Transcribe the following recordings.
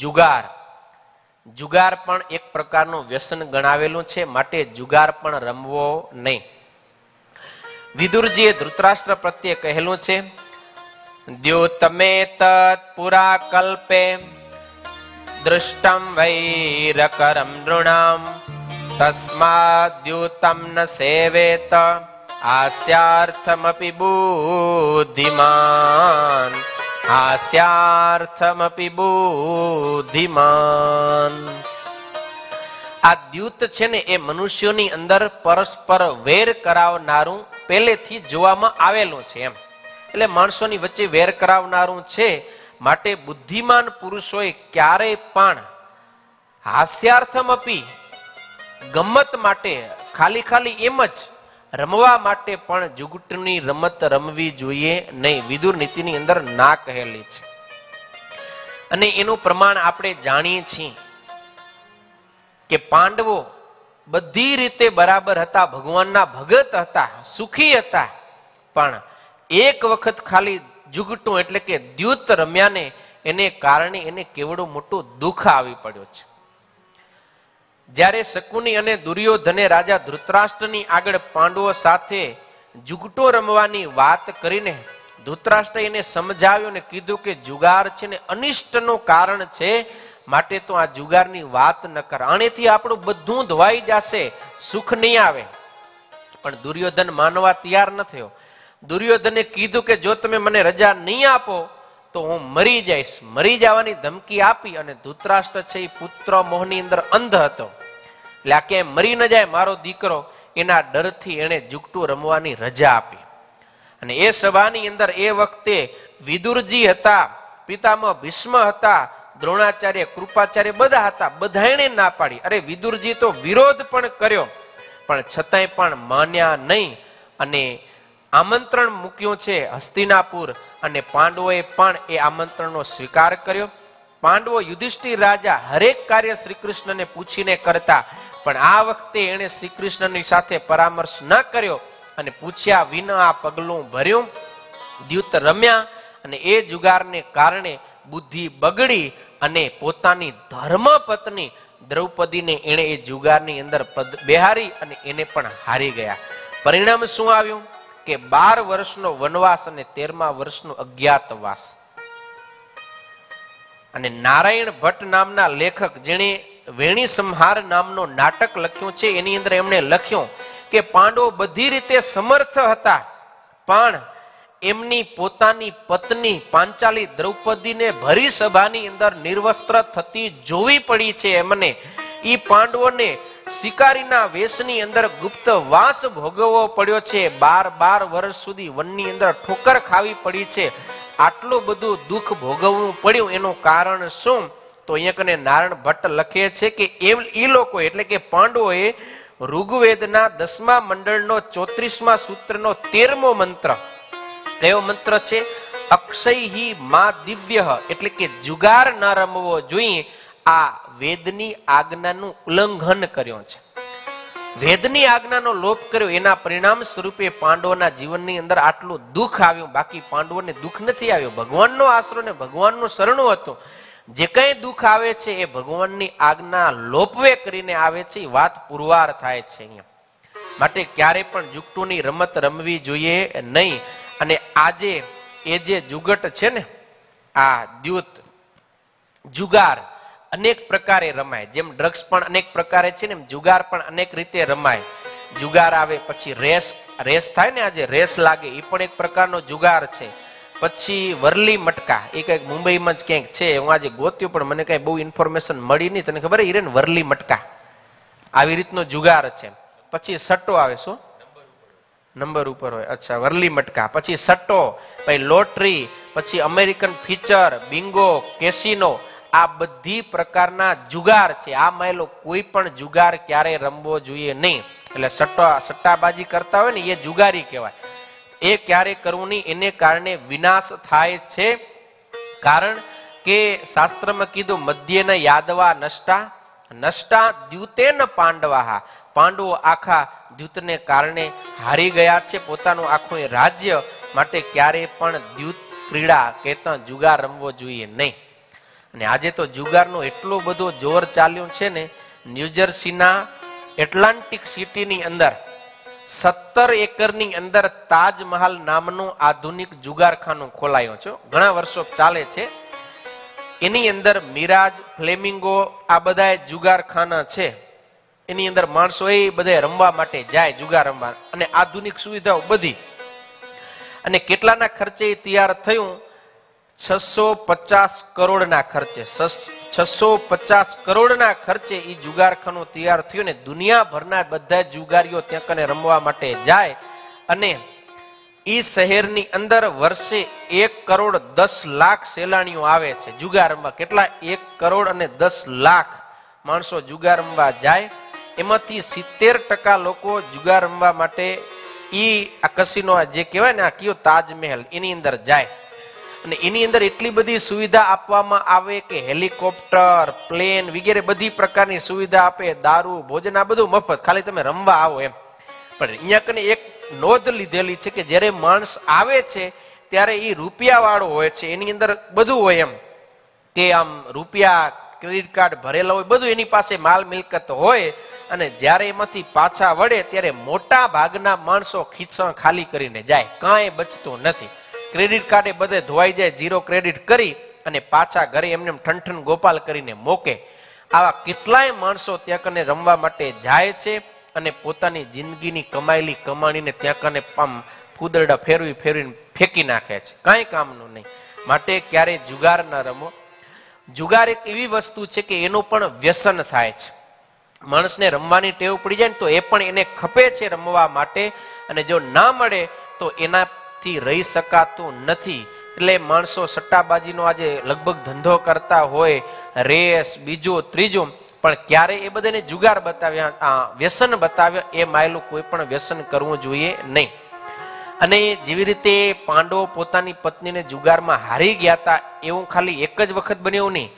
જુગાર. જુગાર પણ એક પ્રકારનું વ્યસન ગણાવેલું છે, માટે જુગાર પણ રમવો નહીં. વિદુરજીએ ધૃતરાષ્ટ્ર પ્રત્યે કહેલું છે, દ્યુતમે તત્ પુરા કલ્પે દૃષ્ટમ વૈરકરમ નૃણામ તસ્માદ દ્યુતમ ન સેવેત હાસ્યાર્થમપી બુદ્ધિમાન. હાસ્યાર્થમપી બુદ્ધિમાન. આ દ્યુત છે ને એ મનુષ્યોની અંદર પરસ્પર વેર કરાવનારું પહેલેથી જોવામાં આવેલું છે એમ. એટલે માણસોની વચ્ચે વેર કરાવનારું છે, માટે બુદ્ધિમાન પુરુષોએ ક્યારેય પણ હાસ્યાર્થમ અપી ગમત માટે ખાલી એમ જ રમવા માટે પણ જુગટની રમત રમવી જોઈએ નહીં. વિદુર નીતિની અંદર ના કહેલી છે. અને એનું પ્રમાણ આપણે જાણીએ છીએ કે પાંડવો બધી રીતે બરાબર હતા, ભગવાનના ભગત હતા, સુખી હતા, પણ એક વખત ખાલી જુગટું એટલે કે દ્યુત રમ્યાને એને કારણે એને કેવડું મોટું દુઃખ આવી પડ્યો છે. જ્યારે શકુની અને દુર્યોધને રાજા ધૃતરાષ્ટ્રની આગળ પાંડવો સાથે જુગટો રમવાની વાત કરીને ધૃતરાષ્ટ્ર એને સમજાવ્યું ને કીધું કે જુગાર છે ને અનિષ્ટનું કારણ છે, માટે તો આ જુગારની વાત ન કર. આનેથી આપણું બધું ધોવાઈ જશે, સુખ નહીં આવે. પણ દુર્યોધન માનવા તૈયાર ન થયો. દુર્યોધને કીધું કે જો તમે મને રજા નહીં આપો તો હું મરી જઈશ. મરી જવાની ધમકી આપી અને ધૃતરાષ્ટ્ર છે એ પુત્ર મોહની અંદર અંધ હતો, એટલે આ ક્યાંય મરી ન જાય મારો દીકરો, એના ડરથી એને જુગટું રમવાની રજા આપી. અને એ સભાની અંદર એ વખતે વિદુરજી હતા, પિતામહ ભીષ્મ હતા, દ્રોણાચાર્ય, કૃપાચાર્ય બધા હતા. બધાએ ના પાડી. અરે વિદુરજી તો વિરોધ પણ કર્યો, પણ છતાંય પણ માન્યા નહીં અને આમંત્રણ મૂક્યું છે હસ્તિનાપુર, અને પાંડવોએ પણ એ આમંત્રણનો સ્વીકાર કર્યો. પાંડવો યુધિષ્ઠિર રાજા હરેક કાર્ય શ્રી કૃષ્ણને પૂછીને કરતા, પણ આ વખતે એને શ્રી કૃષ્ણની સાથે પરામર્શ ન કર્યો અને પૂછ્યા વિના આ પગલું ભર્યું. દ્યુત રમ્યા અને એ જુગારને કારણે બુદ્ધિ બગડી અને પોતાની ધર્મપત્ની દ્રૌપદીને એને એ જુગારની અંદર બેહારી અને એને પણ હારી ગયા. પરિણામ શું આવ્યું કે 12 વર્ષનો વનવાસ અને 13મા વર્ષનો અજ્ઞાતવાસ. અને નારાયણ ભટ્ટ નામના લેખક જેણે વેણી સંહાર નામનો નાટક લખ્યું છે, એની અંદર એમણે લખ્યું કે પાંડવો બધી રીતે સમર્થ હતા, પણ એમની પોતાની પત્ની પાંચાલી દ્રૌપદીને ભરી સભાની અંદર નિર્વસ્ત્ર થતી જોવી પડી છે. એમને ઈ પાંડવોને શિકારીના વેશની અંદર ગુપ્ત વાસ ભોગવવો પડ્યો છે. 12 વર્ષ સુધી વનની અંદર ઠોકર ખાવી પડી છે. આટલું બધું દુઃખ ભોગવવું પડ્યું, એનું કારણ શું? તો અહીંયા કને નારાયણ ભટ્ટ લખે છે કે એ લોકો એટલે કે પાંડવોએ ઋગ્વેદના 10મા મંડળનો 34મા સૂત્રનો 13મો મંત્ર, કયો મંત્ર છે? અક્ષયહિ મા દિવ્ય, એટલે કે જુગાર ન રમવો જોઈએ. આ વેદની આજ્ઞાનું ઉલ્લંઘન કર્યો છે. વેદની આજ્ઞાનો લોપ કર્યો, એના પરિણામ સ્વરૂપે પાંડવોના જીવનની અંદર આટલું દુઃખ આવ્યું. બાકી પાંડવોને દુઃખ નથી આવ્યું, ભગવાનનો આશરો ને ભગવાનનું શરણું હતું. જે કઈ દુઃખ આવે છે એ ભગવાનની આજ્ઞા લોપવે કરીને આવે છે, એ વાત પુરવાર થાય છે અહીંયા. માટે ક્યારે પણ જુગટુની રમત રમવી જોઈએ નહીં. અને આજે એ જે જુગટ છે ને, આ દ્યુત જુગાર અનેક પ્રકારે રમાય. જેમ ડ્રગ્સ પણ અનેક પ્રકારે છે ને, એમ જુગાર પણ અનેક રીતે રમાય. જુગાર આવે, પછી રેસ થાય ને, આજે રેસ લાગે, એ પણ એક પ્રકારનો જુગાર છે. પછી વરલી મટકા, એ કઈક મુંબઈમાં જ ક્યાંક છે, હું આજે ગોત્યું પણ મને કઈ બહુ ઇન્ફોર્મેશન મળી નહીં. તને ખબર હિરેન? વરલી મટકા આવી રીતનો જુગાર છે. પછી સટ્ટો આવે, શું નંબર ઉપર હોય, અચ્છા વરલી મટકા. પછી સટ્ટો, પછી લોટરી, પછી અમેરિકન ફીચર, બિંગો, કેસિનો, આ બધી પ્રકારના જુગાર છે. આ માયલો કોઈ પણ જુગાર ક્યારે રમવો જોઈએ નહીં. એટલે સટ્ટાબાજી કરતા હોય ને એ જુગારી કહેવાય. એ ક્યારે કરવું નહીં, એને કારણે વિનાશ થાય છે. કારણ કે શાસ્ત્રમાં કીધું મધ્યેન યાદવા નષ્ટા દ્યુતેન પાંડવા. પાંડવો આખા દ્યુતને કારણે હારી ગયા છે, પોતાનું આખું રાજ્ય. માટે ક્યારે પણ દ્યુત ક્રીડા કહેતા જુગાર રમવો જોઈએ નહીં. અને આજે તો જુગારનો એટલો બધો જોર ચાલ્યો છે ને, ન્યુજર્સીના એટલાન્ટિક સિટીની અંદર 17 એકરની અંદર તાજમહાલ નામનું આધુનિક જુગારખાનું ખોલાયું છે. ઘણા વર્ષો ચાલે છે. એની અંદર મિરાજ, ફ્લેમિંગો આ બધા જુગારખાના છે. એની અંદર માણસો એ બધા રમવા માટે જાય, જુગાર રમવા, અને આધુનિક સુવિધાઓ બધી. અને કેટલાના ખર્ચે તૈયાર થયું? 650 કરોડના ખર્ચે. 650 કરોડના ખર્ચે એ જુગારખાનું તૈયાર થયું ને દુનિયાભરના બધા જુગારીઓ ત્યાં કને રમવા માટે જાય. અને એ શહેરની અંદર વર્ષે 1,10,00,000 સહેલાણીઓ આવે છે જુગાર રમવા. કેટલા? 1,10,00,000 માણસો જુગાર રમવા જાય. એમાંથી 70% લોકો જુગાર રમવા માટે આ કસીનો જે કહેવાય ને, આ કયો તાજમહેલ, એની અંદર જાય. અને એની અંદર એટલી બધી સુવિધા આપવામાં આવે કે હેલિકોપ્ટર, પ્લેન વગેરે બધી પ્રકારની સુવિધા આપે, દારૂ, ભોજન, આ બધું મફત, ખાલી તમે રમવા આવો એમ. પણ અહીંયા કને એક નોંધ લીધેલી છે કે જ્યારે માણસ આવે છે ત્યારે એ રૂપિયા વાળો હોય છે, એની અંદર બધું હોય એમ કે આમ રૂપિયા, ક્રેડિટ કાર્ડ ભરેલા હોય, બધું એની પાસે માલ મિલકત હોય. અને જ્યારે એમાંથી પાછા વળે ત્યારે મોટા ભાગના માણસો ખિસ્સા ખાલી કરીને જાય, કાંઈ બચતું નથી. ક્રેડિટ કાર્ડ એ બધે ધોવાઈ જાય, 0 ક્રેડિટ કરી અને પાછા ઘરે એમને ઠંઠન ગોપાલ કરીને મોકે. આવા કેટલાય માણસો ત્યાં કને રમવા માટે જાય છે અને પોતાની જિંદગીની કમાયેલી કમાણીને ત્યાં કને ફૂદરડા ફેરવીને ફેંકી નાખે છે, કાંઈ કામનું નહીં. માટે ક્યારેય જુગાર ન રમો. જુગાર એક એવી વસ્તુ છે કે એનું પણ વ્યસન થાય છે. માણસને રમવાની ટેવ પડી જાય ને તો એ પણ એને ખપે છે રમવા માટે, અને જો ના મળે તો એનાથી રહી શકાતું નથી. એટલે માણસો સટ્ટાબાજીનો આજે લગભગ ધંધો કરતા હોય, રેસ, બીજો ત્રીજો, પણ ક્યારે એ બધાને જુગાર બતાવ્યા, વ્યસન બતાવ્યા, એ માયલું કોઈ પણ વ્યસન કરવું જોઈએ નહીં. અને જેવી રીતે પાંડવો પોતાની પત્નીને જુગારમાં હારી ગયા હતા, એવું ખાલી એક જ વખત બન્યું નહીં.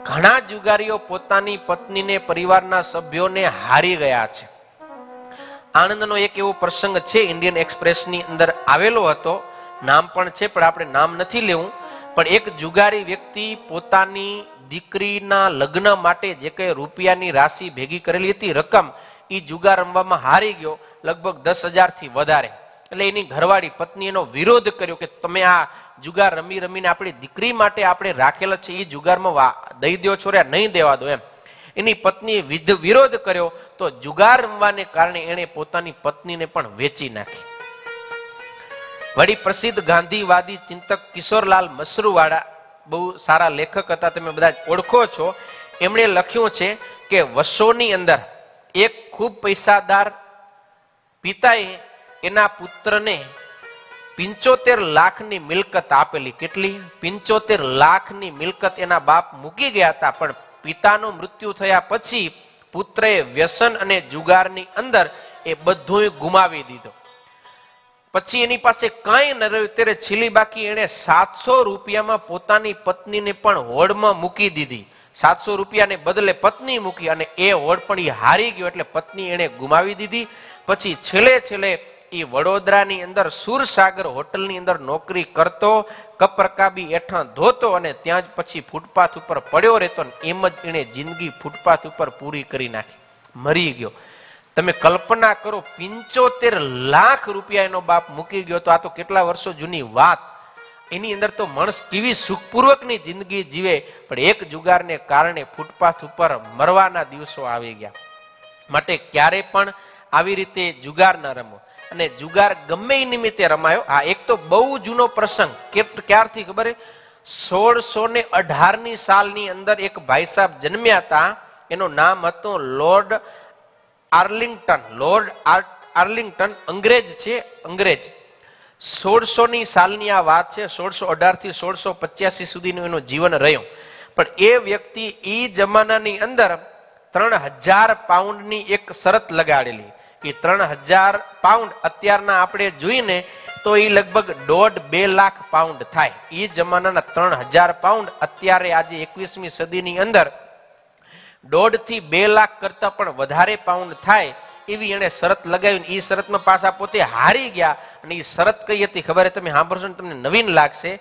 ઘણા જુગારીઓ પોતાની પત્નીને, પરિવારના સભ્યોને હારી ગયા છે. આનંદનો એક એવો પ્રસંગ છે, ઇન્ડિયન એક્સપ્રેસની અંદર આવેલો હતો, નામ પણ છે પણ આપણે નામ નથી લેવું. પણ એક જુગારી વ્યક્તિ પોતાની દીકરીના લગ્ન માટે જે કઈ રૂપિયાની રાશિ ભેગી કરેલી હતી, રકમ, એ જુગાર રમવામાં હારી ગયો, લગભગ 10,000 થી વધારે. એટલે એની ઘરવાળી પત્ની એનો વિરોધ કર્યો કે તમે આ જુગાર રમી રમીને આપણી દીકરી માટે આપણે રાખેલા છે એ જુગારમાં દઈ દો છો, નહીં દેવા દો એમ. એની પત્નીએ વિરોધ કર્યો તો જુગાર રમવાને કારણે એણે પોતાની પત્નીને પણ વેચી નાખી. વળી પ્રસિદ્ધ ગાંધીવાદી ચિંતક કિશોરલાલ મસરૂવાળા, બહુ સારા લેખક હતા, તમે બધા ઓળખો છો. એમણે લખ્યું છે કે વસોની અંદર એક ખૂબ પૈસાદાર પિતાએ એના પુત્રને 75 લાખની મિલકત આપેલી. કેટલી? 75 લાખની મિલકત એના બાપ મૂકી ગયા હતા. પણ પિતાનું મૃત્યુ થયા પછી પુત્રએ વ્યસન અને જુગારની અંદર એ બધું ગુમાવી દીધું. પછી એની પાસે કાંઈ ન રહ્યું ત્યારે છેલ્લી બાકી એણે 700 રૂપિયામાં પોતાની પત્નીને પણ હોડમાં મૂકી દીધી. 700 રૂપિયાને બદલે પત્ની મૂકી અને એ હોડ પણ એ હારી ગયો, એટલે પત્ની એણે ગુમાવી દીધી. પછી છેલ્લે એ વડોદરાની અંદર સુરસાગર હોટલની અંદર નોકરી કરતો, કપરકાબી એઠા ધોતો અને ત્યાં જ પછી ફૂટપાથ ઉપર પડ્યો રહેતો. એમ જ એને જિંદગી ફૂટપાથ ઉપર પૂરી કરી નાખી, મરી ગયો. તમે કલ્પના કરો, 75 લાખ રૂપિયા એનો બાપ મૂકી ગયો તો આ તો કેટલા વર્ષો જૂની વાત. એની અંદર તો માણસ કેવી સુખપૂર્વકની જિંદગી જીવે, પણ એક જુગારને કારણે ફૂટપાથ ઉપર મરવાના દિવસો આવી ગયા. માટે ક્યારે પણ આવી રીતે જુગાર ન રમો. અને જુગાર ગમે એ નિમિત્તે રમાયો. આ એક તો બહુ જૂનો પ્રસંગ, ક્યારથી ખબર? 1618ની સાલની અંદર એક ભાઈ સાહેબ જન્મ્યા હતા, એનું નામ હતું લોર્ડ આર્લિંગ્ટન. લોર્ડ આર્લિંગ્ટન અંગ્રેજ છે, અંગ્રેજ. 1600ની સાલની આ વાત છે. 1618 થી 1685 સુધીનું એનું જીવન રહ્યું. પણ એ વ્યક્તિ એ જમાનાની અંદર 3000 પાઉન્ડની એક શરત લગાડેલી. એ 3000 પાઉન્ડ અત્યારના આપણે જોઈને તો એ લગભગ 1.5-2 લાખ પાઉન્ડ થાય. એ જમાનાના 3000 પાઉન્ડ અત્યારે આજે 21મી સદીની અંદર 1.5 થી 2 લાખ કરતા પણ વધારે પાઉન્ડ થાય એવી એને શરત લગાવી. એ શરતમાં પાછા પોતે હારી ગયા. અને એ શરત કઈ હતી ખબર? તમે સાંભળશો ને તમને નવીન લાગશે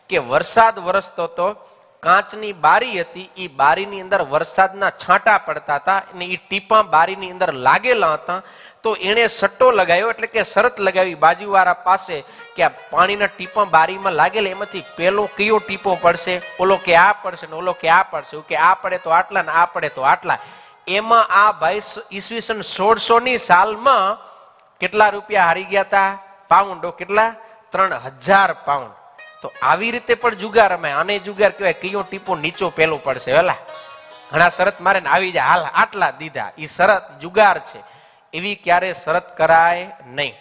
કે વરસાદ વરસતો હતો કાચની બારી હતી, એ બારીની અંદર વરસાદના છાંટા પડતા હતા અને એ ટીપા બારીની અંદર લાગેલા હતા. તો એણે સટ્ટો લગાવ્યો, એટલે કે શરત લગાવી બાજુવાળા પાસે કે આ પાણીના ટીપા બારીમાં લાગેલા એમાંથી પેલો કયો ટીપો પડશે, ઓલો કે આ પડશે ને ઓલો કે આ પડશે, કે આ પડે તો આટલા ને આ પડે તો આટલા. એમાં આ ભાઈ ઈસવીસન 1600 સાલમાં કેટલા રૂપિયા હારી ગયા હતા? પાઉન્ડો. કેટલા? 3000 પાઉન્ડ. તો આવી રીતે પણ જુગાર રમાય. આને જુગાર કહેવાય. કયો ટીપો નીચો પેલો પડશે. વેલા ઘણા શરત મારે ને આવી જાય, હાલ આટલા દીધા, એ શરત જુગાર છે. એવી ક્યારે શરત કરાય નહીં.